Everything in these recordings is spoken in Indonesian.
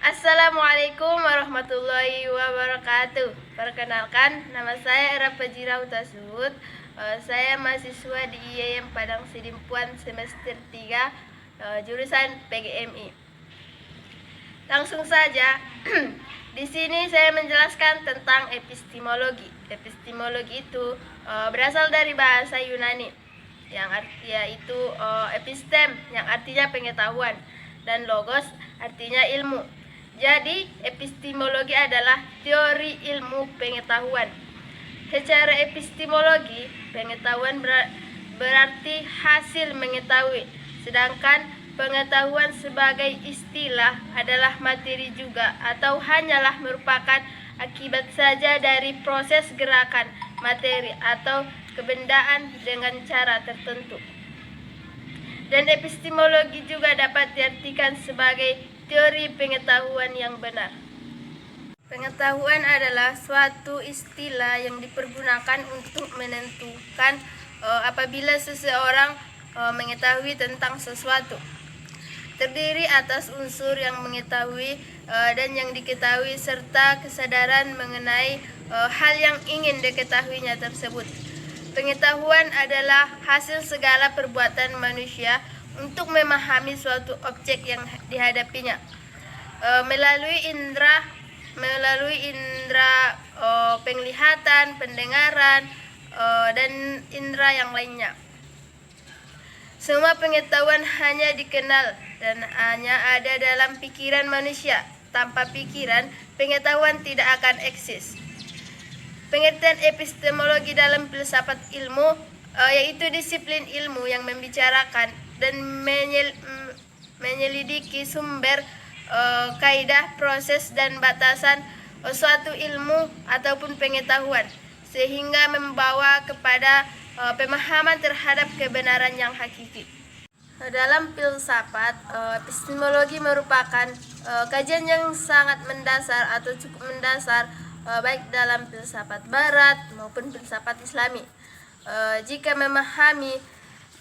Assalamualaikum warahmatullahi wabarakatuh. Perkenalkan, nama saya Era Fajira Utasud. Saya mahasiswa di IAIN Padang Sidimpuan semester 3, jurusan PGMI. Langsung saja, di sini saya menjelaskan tentang epistemologi. Epistemologi itu berasal dari bahasa Yunani, yang artinya itu epistem, yang artinya pengetahuan, dan logos artinya ilmu. Jadi, epistemologi adalah teori ilmu pengetahuan. Secara epistemologi, pengetahuan berarti hasil mengetahui, sedangkan pengetahuan sebagai istilah adalah materi juga atau hanyalah merupakan akibat saja dari proses gerakan materi atau kebendaan dengan cara tertentu. Dan epistemologi juga dapat diartikan sebagai teori pengetahuan yang benar. Pengetahuan adalah suatu istilah yang dipergunakan untuk menentukan apabila seseorang mengetahui tentang sesuatu. Terdiri atas unsur yang mengetahui dan yang diketahui serta kesadaran mengenai hal yang ingin diketahuinya tersebut. Pengetahuan adalah hasil segala perbuatan manusia untuk memahami suatu objek yang dihadapinya melalui indera penglihatan, pendengaran, dan indera yang lainnya. Semua pengetahuan hanya dikenal dan hanya ada dalam pikiran manusia. Tanpa pikiran, pengetahuan tidak akan eksis. Pengertian epistemologi dalam filsafat ilmu yaitu disiplin ilmu yang membicarakan dan menyelidiki sumber, kaidah, proses, dan batasan suatu ilmu ataupun pengetahuan sehingga membawa kepada pemahaman terhadap kebenaran yang hakiki. Dalam filsafat, epistemologi merupakan kajian yang sangat mendasar atau cukup mendasar baik dalam filsafat barat maupun filsafat Islami.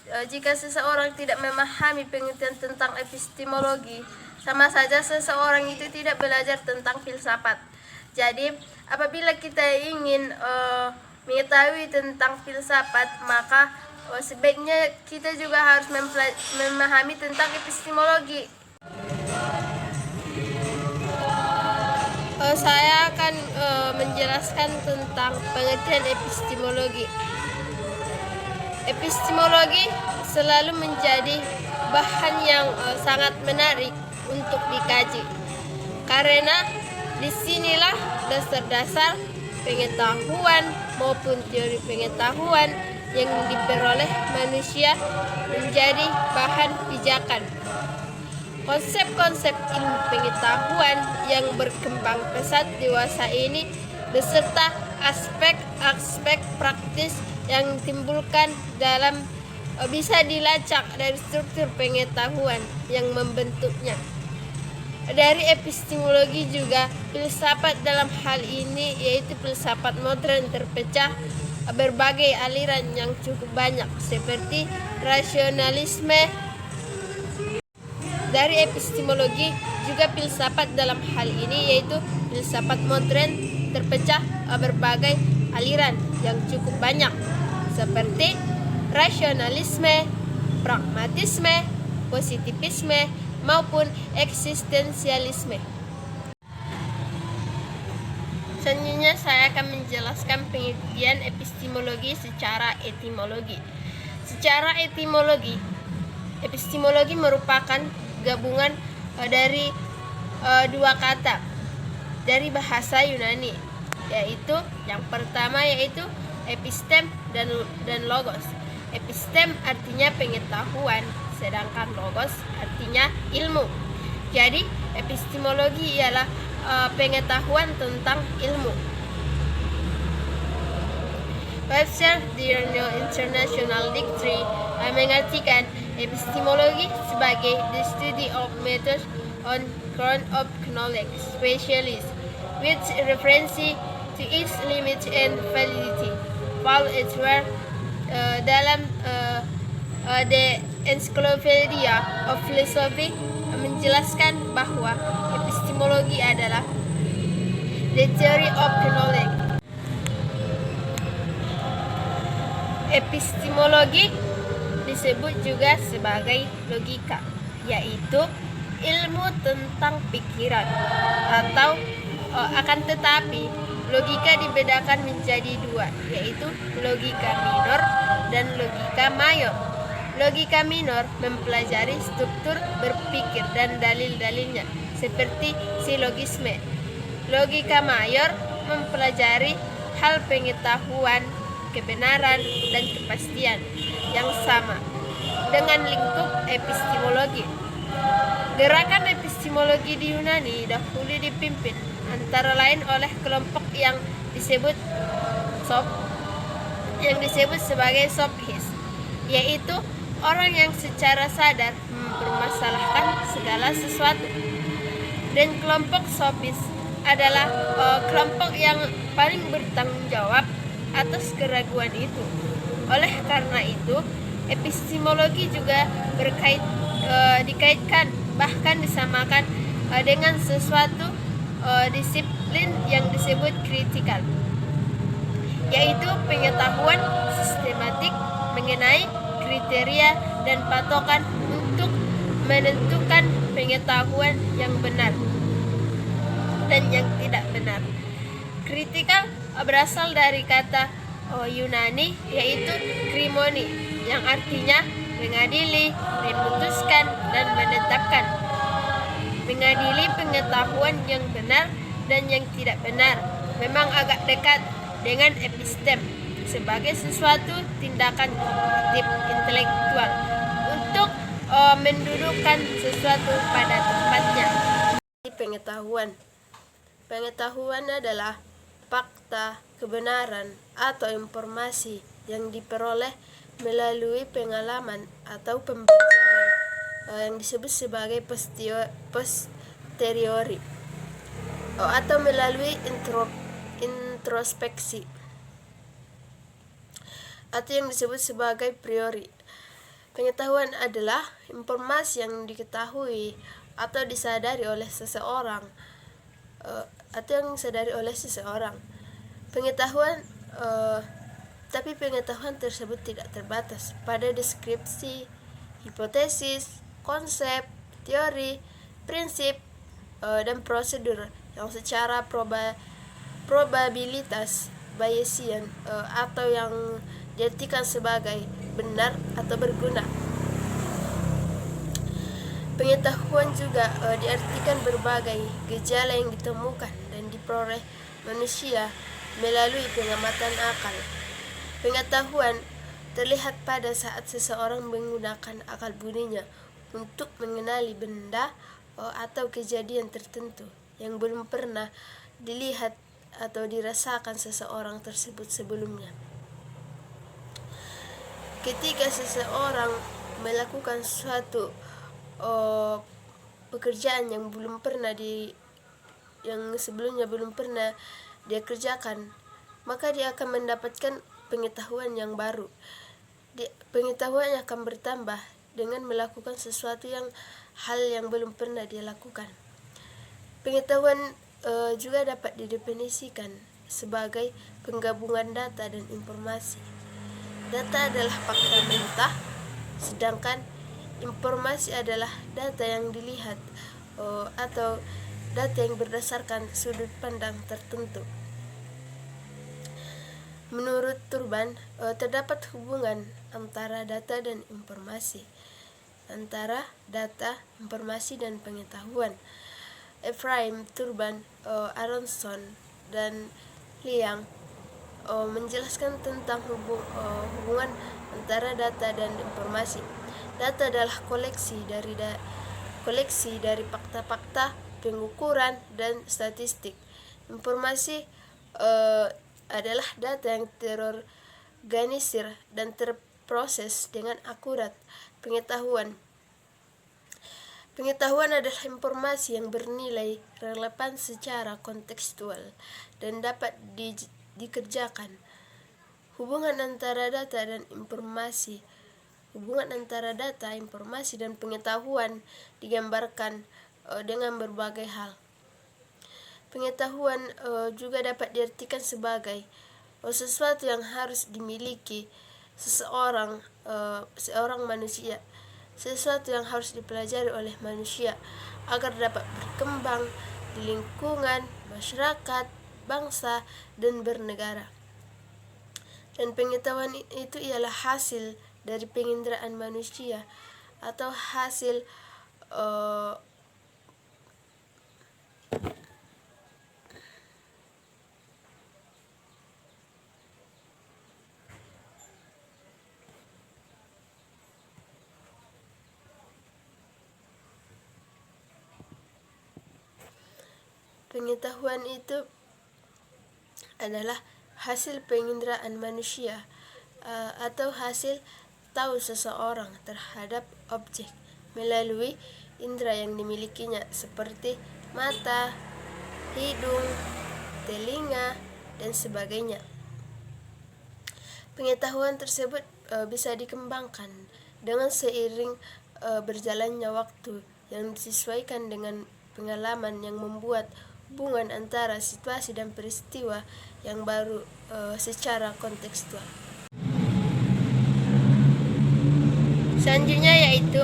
Jika seseorang tidak memahami pengertian tentang epistemologi, sama saja seseorang itu tidak belajar tentang filsafat. Jadi, apabila kita ingin mengetahui tentang filsafat, maka sebaiknya kita juga harus memahami tentang epistemologi. Saya akan menjelaskan tentang pengertian epistemologi. Epistemologi selalu menjadi bahan yang sangat menarik untuk dikaji, karena disinilah dasar-dasar pengetahuan maupun teori pengetahuan yang diperoleh manusia menjadi bahan pijakan. Konsep-konsep ilmu pengetahuan yang berkembang pesat dewasa ini beserta aspek-aspek praktis yang ditimbulkan dalam bisa dilacak dari struktur pengetahuan yang membentuknya. Dari epistemologi juga filsafat dalam hal ini yaitu filsafat modern terpecah berbagai aliran yang cukup banyak seperti rasionalisme. Dari epistemologi juga filsafat dalam hal ini yaitu filsafat modern terpecah berbagai aliran yang cukup banyak seperti rasionalisme, pragmatisme, positivisme, maupun eksistensialisme. Selanjutnya saya akan menjelaskan pengertian epistemologi secara etimologi. Secara etimologi, epistemologi merupakan gabungan dari dua kata dari bahasa Yunani, yaitu yang pertama yaitu epistem dan logos. Epistem artinya pengetahuan, sedangkan logos artinya ilmu. Jadi epistemologi ialah pengetahuan tentang ilmu. Webster di International Dictionary mengartikan epistemologi sebagai the study of methods on ground of knowledge, specialist, with reference to its limit and validity. Paul Edward dalam The Encyclopedia of Philosophy menjelaskan bahwa epistemologi adalah the theory of knowledge. Epistemologi disebut juga sebagai logika, yaitu ilmu tentang pikiran. Akan tetapi logika dibedakan menjadi dua, yaitu logika minor dan logika mayor. Logika minor mempelajari struktur berpikir dan dalil-dalilnya, seperti silogisme. Logika mayor mempelajari hal pengetahuan, kebenaran, dan kepastian yang sama dengan lingkup epistemologi. Gerakan epistemologi di Yunani dahulu dipimpin antara lain oleh kelompok yang disebut sebagai Sophis, yaitu orang yang secara sadar mempermasalahkan segala sesuatu. Dan kelompok Sophis adalah kelompok yang paling bertanggung jawab atas keraguan itu. Oleh karena itu, epistemologi juga dikaitkan, bahkan disamakan dengan sesuatu disiplin yang disebut kritikal, yaitu pengetahuan sistematik mengenai kriteria dan patokan untuk menentukan pengetahuan yang benar dan yang tidak benar. Kritikal berasal dari kata Yunani, yaitu krimoni, yang artinya mengadili, memutuskan, dan menetapkan. Mengadili pengetahuan yang benar dan yang tidak benar memang agak dekat dengan epistem sebagai sesuatu tindakan kognitif intelektual untuk mendudukkan sesuatu pada tempatnya. Pengetahuan adalah fakta, kebenaran, atau informasi yang diperoleh melalui pengalaman atau pembelajaran yang disebut sebagai posteriori atau melalui introspeksi atau yang disebut sebagai priori. Pengetahuan adalah informasi yang diketahui atau disadari oleh seseorang Tapi pengetahuan tersebut tidak terbatas pada deskripsi, hipotesis, konsep, teori, prinsip, dan prosedur yang secara probabilitas Bayesian atau yang diartikan sebagai benar atau berguna. Pengetahuan juga diartikan berbagai gejala yang ditemukan dan diperoleh manusia melalui pengamatan akal. Pengetahuan terlihat pada saat seseorang menggunakan akal budinya untuk mengenali benda atau kejadian tertentu yang belum pernah dilihat atau dirasakan seseorang tersebut sebelumnya. Ketika seseorang melakukan suatu pekerjaan yang sebelumnya belum pernah dia kerjakan, maka dia akan mendapatkan pengetahuan yang baru. Pengetahuan akan bertambah dengan melakukan sesuatu hal yang belum pernah dia lakukan. Pengetahuan juga dapat didefinisikan sebagai penggabungan data dan informasi. Data adalah fakta mentah, sedangkan informasi adalah data yang dilihat atau data yang berdasarkan sudut pandang tertentu. Menurut Turban, terdapat hubungan antara data dan informasi, antara data, informasi, dan pengetahuan. Ephraim Turban, Aronson, dan Liang menjelaskan tentang hubungan antara data dan informasi. Data adalah koleksi dari fakta-fakta, pengukuran, dan statistik. Informasi adalah data yang terorganisir dan terproses dengan akurat. Pengetahuan adalah informasi yang bernilai relevan secara kontekstual dan dapat dikerjakan. Hubungan antara data dan informasi Hubungan antara data, informasi, dan pengetahuan digambarkan dengan berbagai hal. Pengetahuan juga dapat diartikan sebagai sesuatu yang harus dimiliki seorang manusia, sesuatu yang harus dipelajari oleh manusia agar dapat berkembang di lingkungan, masyarakat, bangsa, dan bernegara. Dan pengetahuan itu ialah hasil dari penginderaan manusia atau hasil pengetahuan itu adalah hasil penginderaan manusia atau hasil tahu seseorang terhadap objek melalui indera yang dimilikinya seperti mata, hidung, telinga, dan sebagainya. Pengetahuan tersebut bisa dikembangkan dengan seiring berjalannya waktu yang disesuaikan dengan pengalaman yang membuat hubungan antara situasi dan peristiwa yang baru secara kontekstual. Selanjutnya yaitu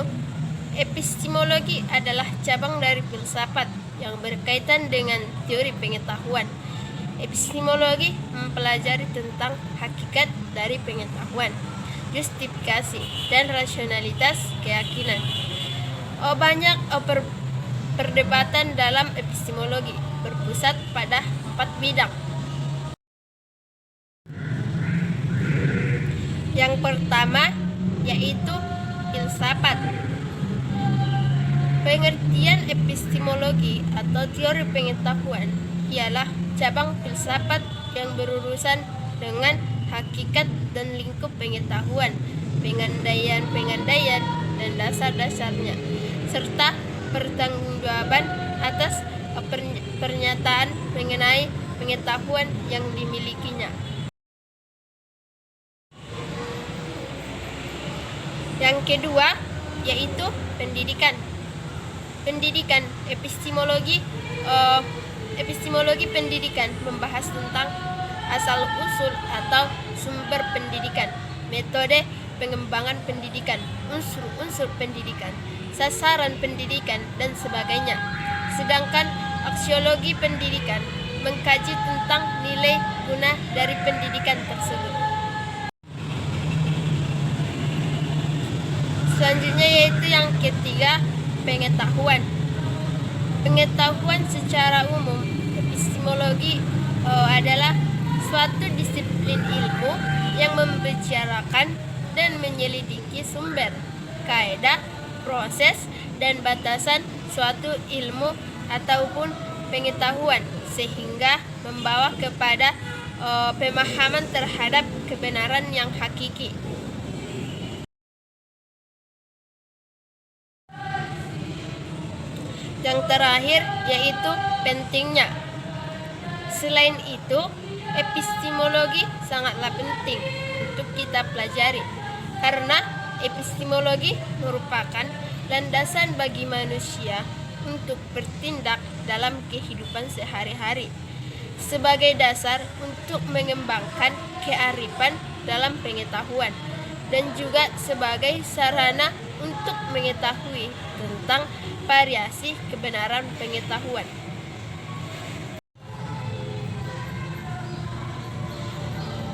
epistemologi adalah cabang dari filsafat yang berkaitan dengan teori pengetahuan. Epistemologi mempelajari tentang hakikat dari pengetahuan, justifikasi, dan rasionalitas keyakinan. Banyak perdebatan dalam epistemologi berpusat pada 4 bidang. Yang pertama yaitu filsafat. Pengertian epistemologi atau teori pengetahuan ialah cabang filsafat yang berurusan dengan hakikat dan lingkup pengetahuan, pengandaian, dan dasar-dasarnya, serta pertanggungjawaban atas pernyataan mengenai pengetahuan yang dimilikinya. Yang kedua yaitu pendidikan. Pendidikan epistemologi pendidikan membahas tentang asal-usul atau sumber pendidikan, metode pengembangan pendidikan, unsur-unsur pendidikan, sasaran pendidikan, dan sebagainya. Sedangkan aksiologi pendidikan mengkaji tentang nilai guna dari pendidikan tersebut. Selanjutnya yaitu yang ketiga, pengetahuan. Pengetahuan secara umum, epistemologi adalah suatu disiplin ilmu yang membicarakan dan menyelidiki sumber, kaidah, proses, dan batasan suatu ilmu ataupun pengetahuan sehingga membawa kepada pemahaman terhadap kebenaran yang hakiki. Yang terakhir yaitu pentingnya. Selain itu, epistemologi sangatlah penting untuk kita pelajari karena epistemologi merupakan landasan bagi manusia untuk bertindak dalam kehidupan sehari-hari sebagai dasar untuk mengembangkan kearifan dalam pengetahuan dan juga sebagai sarana untuk mengetahui tentang variasi kebenaran pengetahuan.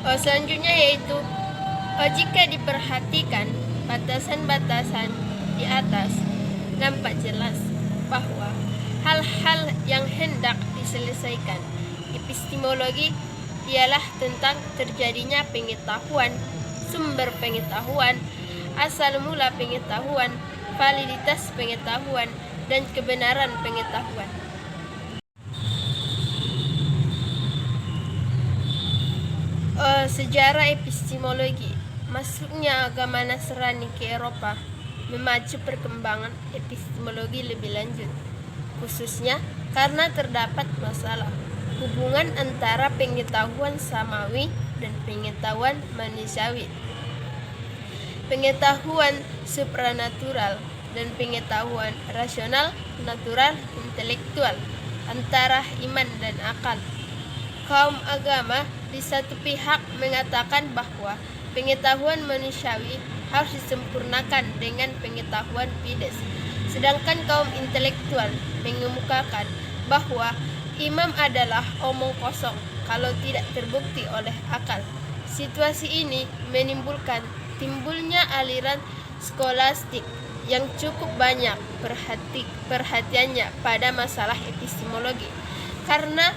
Selanjutnya yaitu jika diperhatikan batasan-batasan di atas, nampak jelas bahwa hal-hal yang hendak diselesaikan epistemologi ialah tentang terjadinya pengetahuan, sumber pengetahuan, asal mula pengetahuan, validitas pengetahuan, dan kebenaran pengetahuan. Sejarah epistemologi. Masuknya agama Nasrani ke Eropa memacu perkembangan epistemologi lebih lanjut, khususnya karena terdapat masalah hubungan antara pengetahuan samawi dan pengetahuan manusiawi. pengetahuan supranatural, dan pengetahuan rasional, natural, intelektual, antara iman dan akal. Kaum agama di satu pihak mengatakan bahwa pengetahuan manusiawi harus disempurnakan dengan pengetahuan fides, sedangkan kaum intelektual mengemukakan bahwa imam adalah omong kosong kalau tidak terbukti oleh akal. Situasi ini menimbulkan timbulnya aliran skolastik yang cukup banyak perhatiannya pada masalah epistemologi, karena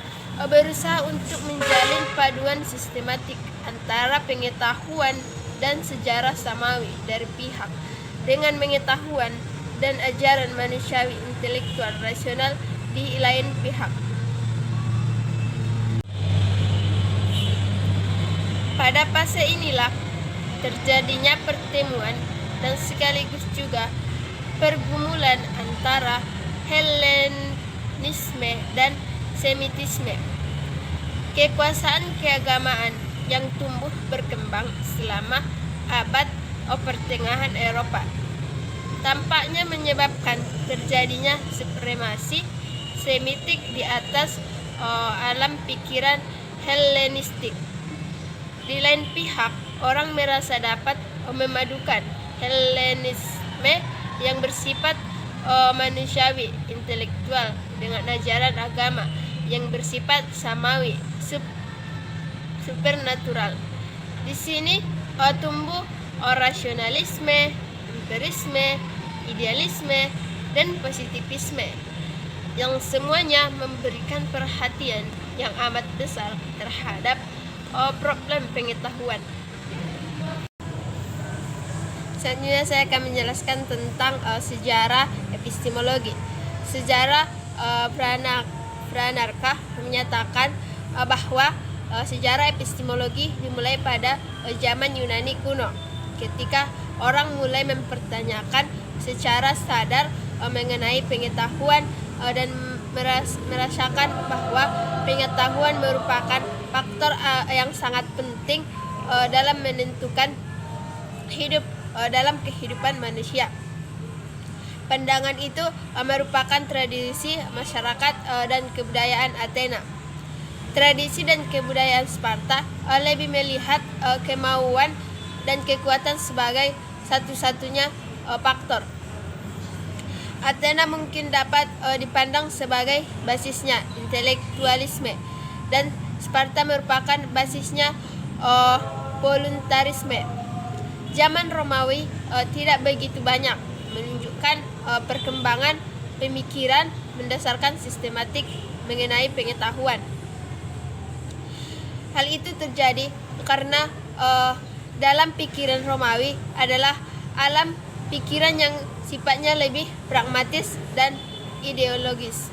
berusaha untuk menjalin paduan sistematik antara pengetahuan dan sejarah samawi dari pihak dengan pengetahuan dan ajaran manusiawi intelektual rasional di lain pihak. Pada fase inilah terjadinya pertemuan dan sekaligus juga pergumulan antara Helenisme dan Semitisme, kekuasaan keagamaan yang tumbuh berkembang selama abad pertengahan Eropa tampaknya menyebabkan terjadinya supremasi Semitik di atas alam pikiran Helenistik. Di lain pihak, orang merasa dapat memadukan Helenisme yang bersifat manusiawi intelektual dengan ajaran agama yang bersifat samawi supernatural. Di sini tumbuh rasionalisme, empirisme, idealisme, dan positivisme yang semuanya memberikan perhatian yang amat besar terhadap problem pengetahuan. Selanjutnya saya akan menjelaskan tentang sejarah epistemologi. Sejarah Pranarka menyatakan bahwa sejarah epistemologi dimulai pada zaman Yunani kuno, ketika orang mulai mempertanyakan secara sadar mengenai pengetahuan dan merasakan bahwa pengetahuan merupakan faktor yang sangat penting dalam menentukan hidup dalam kehidupan manusia. Pandangan itu merupakan tradisi masyarakat dan kebudayaan Athena. Tradisi dan kebudayaan Sparta lebih melihat kemauan dan kekuatan sebagai satu-satunya faktor. Athena mungkin dapat dipandang sebagai basisnya intelektualisme, dan Sparta merupakan basisnya voluntarisme. Zaman Romawi tidak begitu banyak menunjukkan perkembangan pemikiran mendasarkan sistematik mengenai pengetahuan. Hal itu terjadi karena dalam pikiran Romawi adalah alam pikiran yang sifatnya lebih pragmatis dan ideologis.